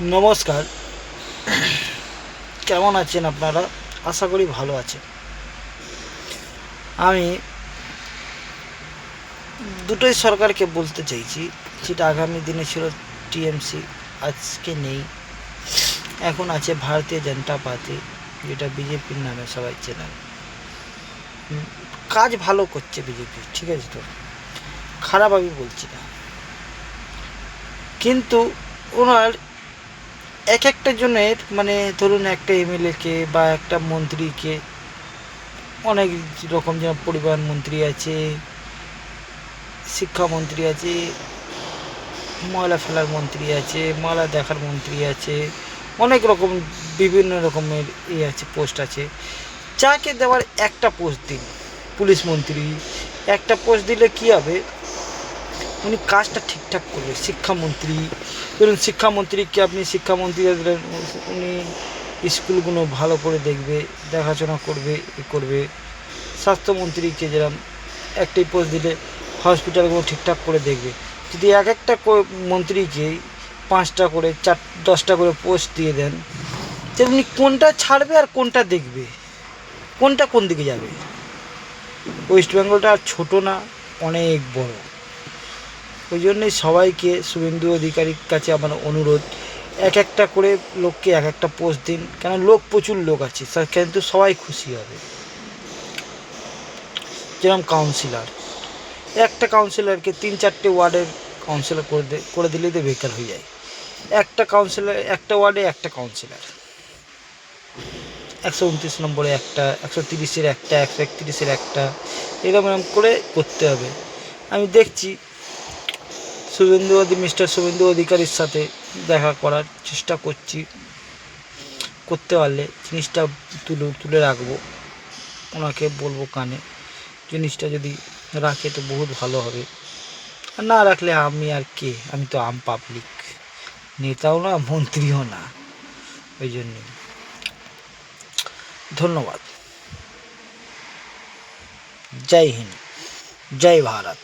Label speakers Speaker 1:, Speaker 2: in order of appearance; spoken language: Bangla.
Speaker 1: নমস্কার। কেমন আছেন আপনারা? আশা করি ভালো আছেন। আমি দুটোই সরকারকে বলতে চাইছি, যেটা আগামী দিনে ছিল টিএমসি, আজকে নেই। এখন আছে ভারতীয় জনতা পার্টি, যেটা বিজেপির নামে সবাই চেনেন। কাজ ভালো করছে বিজেপি, ঠিক আছে, তো খারাপ আমি বলছি না, কিন্তু ওনার এক একটা জনের মানে ধরুন একটা এমএলএকে বা একটা মন্ত্রীকে অনেক রকম, যেমন পরিবহন মন্ত্রী আছে, শিক্ষামন্ত্রী আছে, ময়লা ফেলার মন্ত্রী আছে, ময়লা দেখার মন্ত্রী আছে, অনেক রকম বিভিন্ন রকমের আছে, পোস্ট আছে। যাকে দেওয়ার একটা পোস্ট দিন, পুলিশ মন্ত্রী একটা পোস্ট দিলে কী হবে, উনি কাজটা ঠিকঠাক করবে। শিক্ষামন্ত্রী, ধরুন শিক্ষামন্ত্রীকে আপনি শিক্ষামন্ত্রী দিলেন, উনি স্কুলগুলো ভালো করে দেখবে, দেখাশোনা করবে, করবে। স্বাস্থ্যমন্ত্রীকে যেরকম একটাই পোস্ট দিলে হসপিটালগুলো ঠিকঠাক করে দেখবে। যদি এক একটা মন্ত্রীকে 5টা করে 10টা করে পোস্ট দিয়ে দেন, তেমনি কোনটা ছাড়বে আর কোনটা দেখবে, কোনটা কোন দিকে যাবে? ওয়েস্ট বেঙ্গলটা আর ছোটো না, অনেক বড়। ওই জন্যই সবাইকে, শুভেন্দু অধিকারীর কাছে আমার অনুরোধ, এক একটা করে লোককে এক একটা পোস্ট দিন, কেন লোক প্রচুর লোক আছে, কিন্তু সবাই খুশি হবে। যেরকম কাউন্সিলর, একটা কাউন্সিলরকে 3-4টে ওয়ার্ডের কাউন্সিলর করে দিলেই তো বেকার হয়ে যায়। একটা কাউন্সিলর, একটা ওয়ার্ডে একটা কাউন্সিলর, 129 নম্বরে একটা, 130-এর একটা, 131-এর একটা, এরকম করে করতে হবে। আমি দেখছি মিস্টার শুভেন্দু অধিকারীর সাথে দেখা করার চেষ্টা করছি, করতে পারলে জিনিসটা তুলে রাখবো, ওনাকে বলবো কানে, জিনিসটা যদি রাখে তো বহুত ভালো হবে। আর না রাখলে আমি আর কে, আমি তো আম পাবলিক, নেতাও না, মন্ত্রীও না। ওই জন্যে ধন্যবাদ। জয় হিন্দ, জয় ভারত।